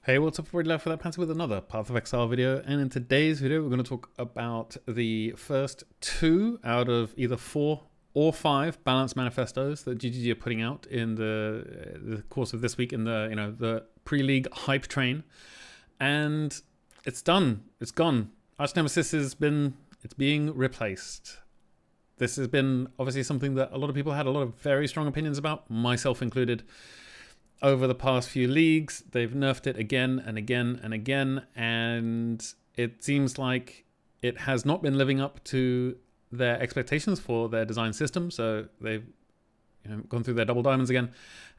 Hey, what's up, everybody? Left for that Panther with another Path of Exile video, and in today's video we're going to talk about the first two out of either 4 or 5 balanced manifestos that GGG are putting out in the course of this week in the pre-league hype train, and it's done. It's gone. Archnemesis it's being replaced. This has been obviously something that a lot of people had a lot of very strong opinions about, myself included. Over the past few leagues, they've nerfed it again and again and again, and it seems like it has not been living up to their expectations for their design system. So they've gone through their double diamonds again,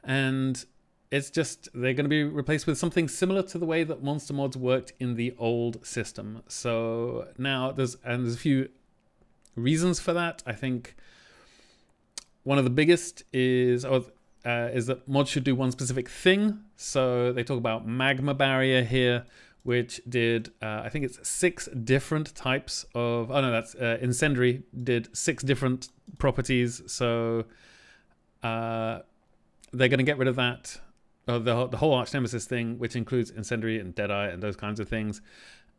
and it's just they're going to be replaced with something similar to the way that monster mods worked in the old system. So now there's a few reasons for that. I think one of the biggest is that mods should do one specific thing. So they talk about magma barrier here, which did, I think it's 6 different types of, oh no, that's incendiary did 6 different properties. So they're going to get rid of that, the whole Archnemesis thing, which includes incendiary and deadeye and those kinds of things.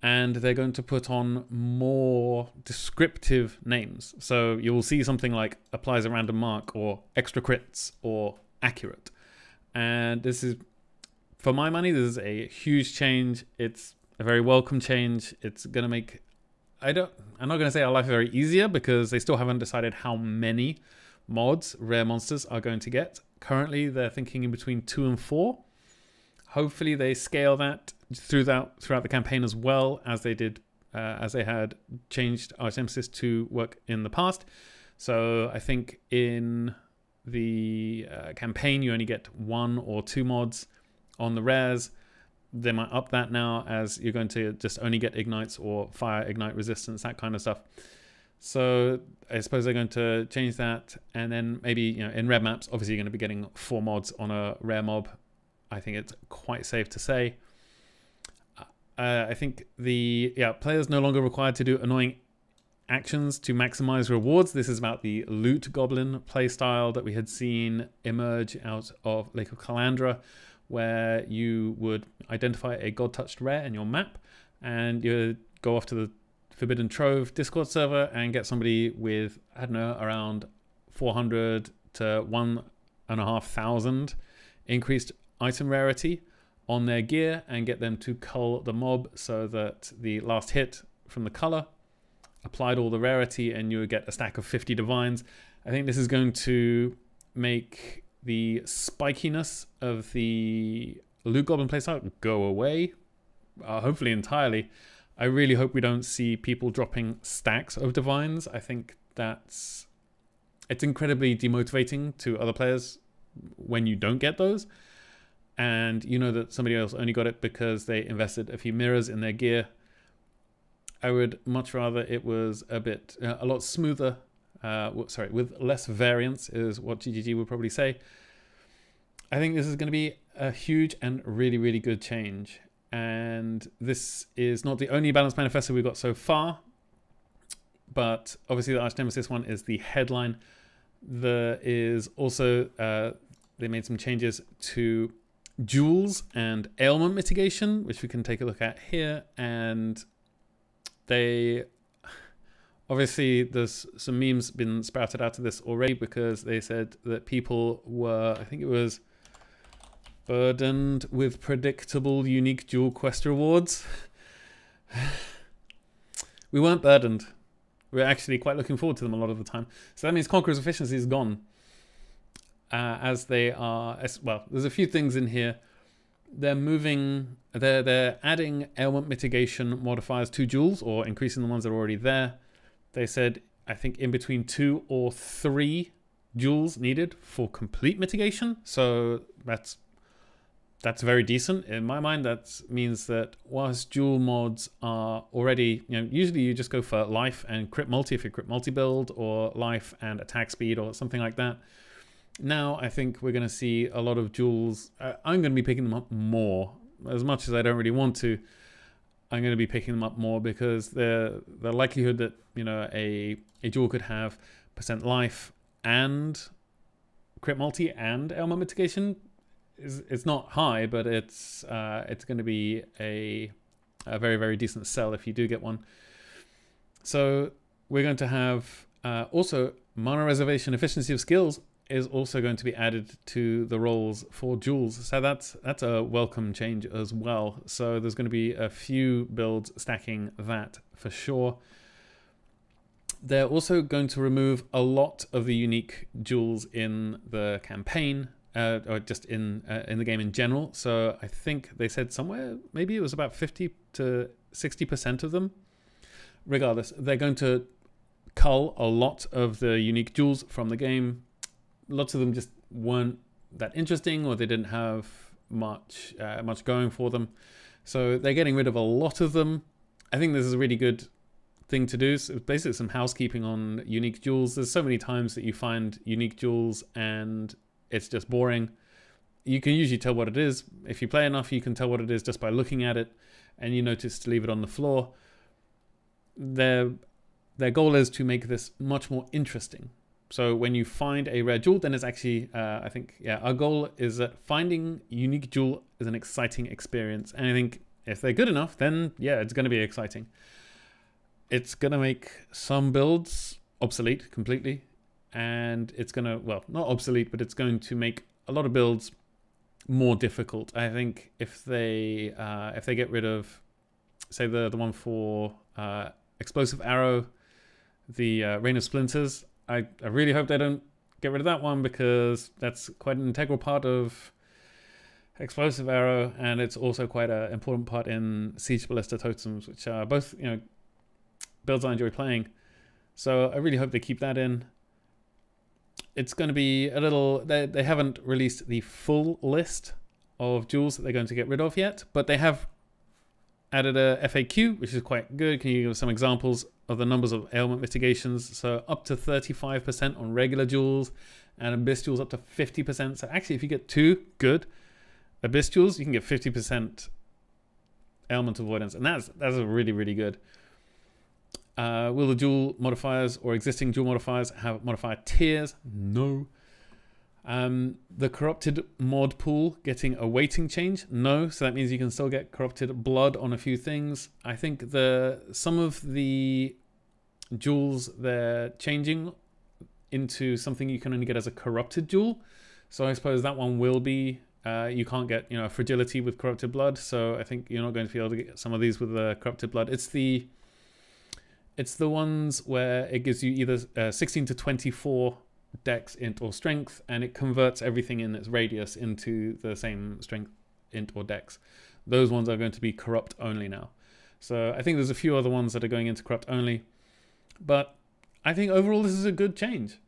And they're going to put on more descriptive names. So you will see something like applies a random mark or extra crits or accurate, and this is, for my money, this is a huge change. It's a very welcome change. It's gonna make, I'm not gonna say our life very easier, because they still haven't decided how many mods rare monsters are going to get. Currently they're thinking in between 2 and 4. Hopefully they scale that throughout the campaign, as well as they did as they had changed Archnemesis to work in the past. So I think in the campaign you only get 1 or 2 mods on the rares. They might up that now, as you're going to just only get ignites or fire ignite resistance, that kind of stuff. So I suppose they're going to change that, and then maybe in red maps obviously you're going to be getting 4 mods on a rare mob. I think it's quite safe to say. I think players no longer required to do annoying actions to maximize rewards. This is about the loot goblin playstyle that we had seen emerge out of Lake of Calandra, where you would identify a god-touched rare in your map, and you go off to the Forbidden Trove Discord server and get somebody with, I don't know, around 400 to 1,500 increased item rarity on their gear, and get them to cull the mob so that the last hit from the color applied all the rarity, and you would get a stack of 50 divines. I think this is going to make the spikiness of the loot goblin playstyle go away, hopefully entirely. I really hope we don't see people dropping stacks of divines. I think it's incredibly demotivating to other players when you don't get those, and you know that somebody else only got it because they invested a few mirrors in their gear. I would much rather it was a lot smoother, with less variance, is what GGG would probably say. I think this is going to be a huge and really, really good change. And this is not the only balanced manifesto we've got so far, but obviously the Archnemesis one is the headline. There is also, they made some changes to jewels and ailment mitigation, which we can take a look at here. And they obviously, there's some memes been sprouted out of this already, because they said that people were, I think it was, burdened with predictable unique dual quest rewards. We weren't burdened. We're actually quite looking forward to them a lot of the time. So that means Conqueror's efficiency is gone, as they are, well, there's a few things in here. They're adding ailment mitigation modifiers to jewels, or increasing the ones that are already there. They said, I think, in between 2 or 3 jewels needed for complete mitigation. So that's very decent in my mind. That means that whilst jewel mods are already, usually you just go for life and crit multi if you crit multi build, or life and attack speed or something like that. Now I think we're going to see a lot of jewels. I'm going to be picking them up more, as much as I don't really want to. I'm going to be picking them up more, because the likelihood that a jewel could have % life and crit multi and ailment mitigation it's not high, but it's going to be a very, very decent sell if you do get one. So we're going to have also mana reservation efficiency of skills is also going to be added to the roles for jewels. So that's a welcome change as well. So there's going to be a few builds stacking that for sure. They're also going to remove a lot of the unique jewels in the campaign, or just in the game in general. So I think they said somewhere, maybe it was about 50 to 60% of them. Regardless, they're going to cull a lot of the unique jewels from the game. Lots of them just weren't that interesting, or they didn't have much going for them. So they're getting rid of a lot of them. I think this is a really good thing to do. So basically some housekeeping on unique jewels. There's so many times that you find unique jewels and it's just boring. You can usually tell what it is. If you play enough, you can tell what it is just by looking at it, and you notice to leave it on the floor. Their goal is to make this much more interesting. So when you find a rare jewel, then it's actually, I think, yeah, our goal is that finding unique jewel is an exciting experience. And I think if they're good enough, then yeah, it's going to be exciting. It's going to make some builds obsolete completely. And it's going to, well, not obsolete, but it's going to make a lot of builds more difficult. I think if they get rid of, say, the one for Explosive Arrow, the Rain of Splinters, I really hope they don't get rid of that one, because that's quite an integral part of Explosive Arrow, and it's also quite an important part in Siege Ballista Totems, which are both, you know, builds I enjoy playing. So I really hope they keep that in. It's going to be a little... They haven't released the full list of jewels that they're going to get rid of yet, but they have added a FAQ, which is quite good. Can you give us some examples of the numbers of ailment mitigations? So up to 35% on regular jewels, and abyss jewels up to 50%. So actually, if you get 2 good abyss jewels, you can get 50% ailment avoidance, and that's a really, really good. Will the jewel modifiers or existing jewel modifiers have modifier tiers? No. The corrupted mod pool getting a weighting change? No. So that means you can still get corrupted blood on a few things. I think some of the jewels, they're changing into something you can only get as a corrupted jewel. So I suppose that one will be, you can't get, you know, fragility with corrupted blood. So I think you're not going to be able to get some of these with the corrupted blood. It's the ones where it gives you either 16 to 24 dex, int, or strength, and it converts everything in its radius into the same strength, int, or dex. Those ones are going to be corrupt only now. So I think there's a few other ones that are going into corrupt only, but I think overall this is a good change.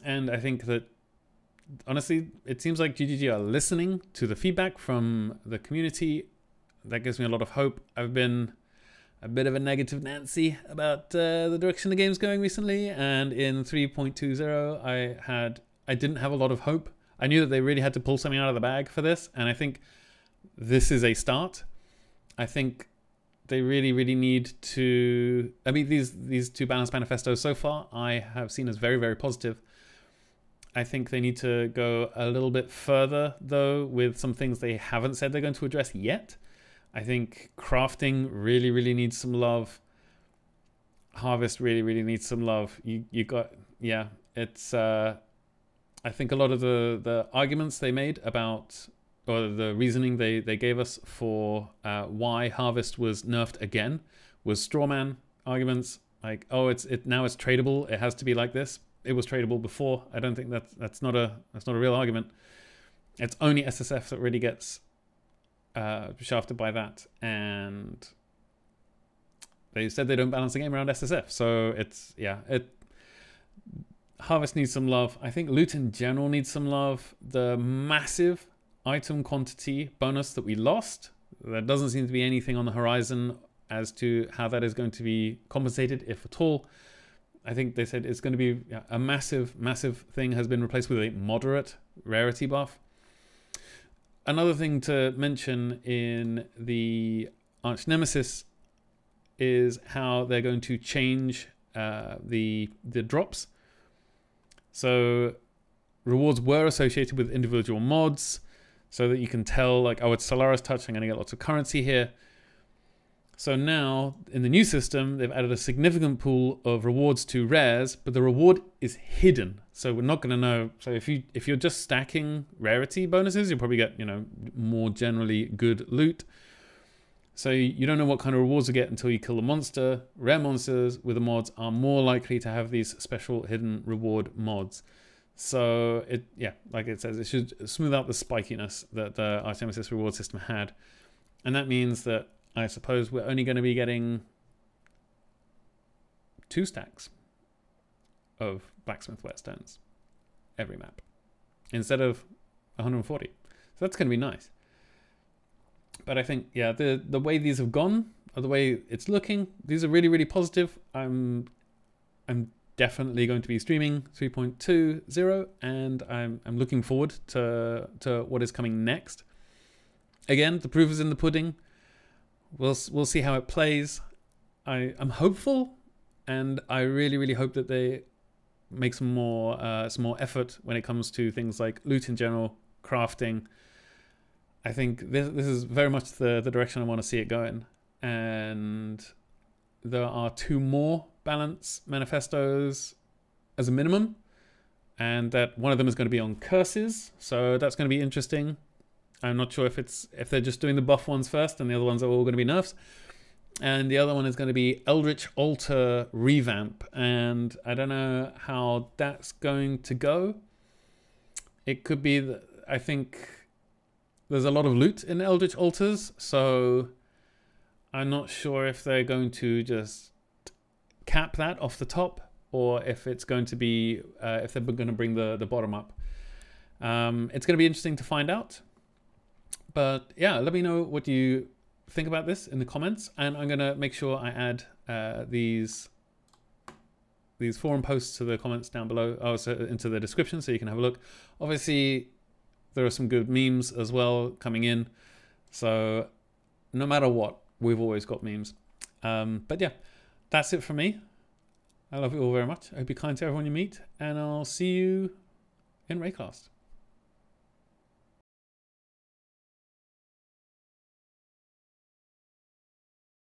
And I think that honestly, it seems like GGG are listening to the feedback from the community. That gives me a lot of hope. I've been a bit of a negative Nancy about the direction the game's going recently, and in 3.20 I didn't have a lot of hope. I knew that they really had to pull something out of the bag for this, and I think this is a start. I think they really, really need to... I mean, these 2 balanced manifestos so far I have seen as very, very positive. I think they need to go a little bit further, though, with some things they haven't said they're going to address yet. I think crafting really, really needs some love. Harvest really, really needs some love. You got, yeah, it's, I think a lot of the arguments they made about, or the reasoning they gave us for why Harvest was nerfed again was strawman arguments. Like, oh, now it's tradable. It has to be like this. It was tradable before. I don't think that's not a real argument. It's only SSF that really gets shafted by that, and they said they don't balance the game around SSF, so it's, yeah, Harvest needs some love. I think loot in general needs some love. The massive item quantity bonus that we lost, there doesn't seem to be anything on the horizon as to how that is going to be compensated, if at all. I think they said it's going to be a massive, massive thing has been replaced with a moderate rarity buff. Another thing to mention in the Archnemesis is how they're going to change the drops. So rewards were associated with individual mods. so that you can tell, like, oh, it's Solaris Touch, I'm going to get lots of currency here. So now, in the new system, they've added a significant pool of rewards to rares, but the reward is hidden. So we're not going to know. So if you're just stacking rarity bonuses, you'll probably get, you know, more generally good loot. So you don't know what kind of rewards you get until you kill the monster. Rare monsters with the mods are more likely to have these special hidden reward mods. So like it says, it should smooth out the spikiness that the Archnemesis reward system had. And that means that I suppose we're only going to be getting 2 stacks of blacksmith whetstones every map instead of 140. So that's going to be nice. But I think, yeah, the way these have gone, or the way it's looking, these are really, really positive. I'm definitely going to be streaming 3.20, and I'm looking forward to what is coming next. Again, the proof is in the pudding. We'll see how it plays. I'm hopeful, and I really, really hope that they make some more effort when it comes to things like loot in general, crafting. I think this is very much the direction I want to see it going. And there are 2 more balance manifestos as a minimum, and that one of them is going to be on curses, so that's going to be interesting. I'm not sure if they're just doing the buff ones first and the other ones are all going to be nerfs. And the other one is going to be Eldritch Altar revamp, and I don't know how that's going to go. It could be that, I think there's a lot of loot in Eldritch Altars, so I'm not sure if they're going to just cap that off the top, or if it's going to be if they're going to bring the bottom up. It's going to be interesting to find out. But yeah, let me know what you think about this in the comments, and I'm going to make sure I add these forum posts to the comments down below, also into the description, so you can have a look. Obviously, there are some good memes as well coming in, so no matter what, we've always got memes. But yeah, that's it from me. I love you all very much. I hope you're kind to everyone you meet, and I'll see you in Raycast.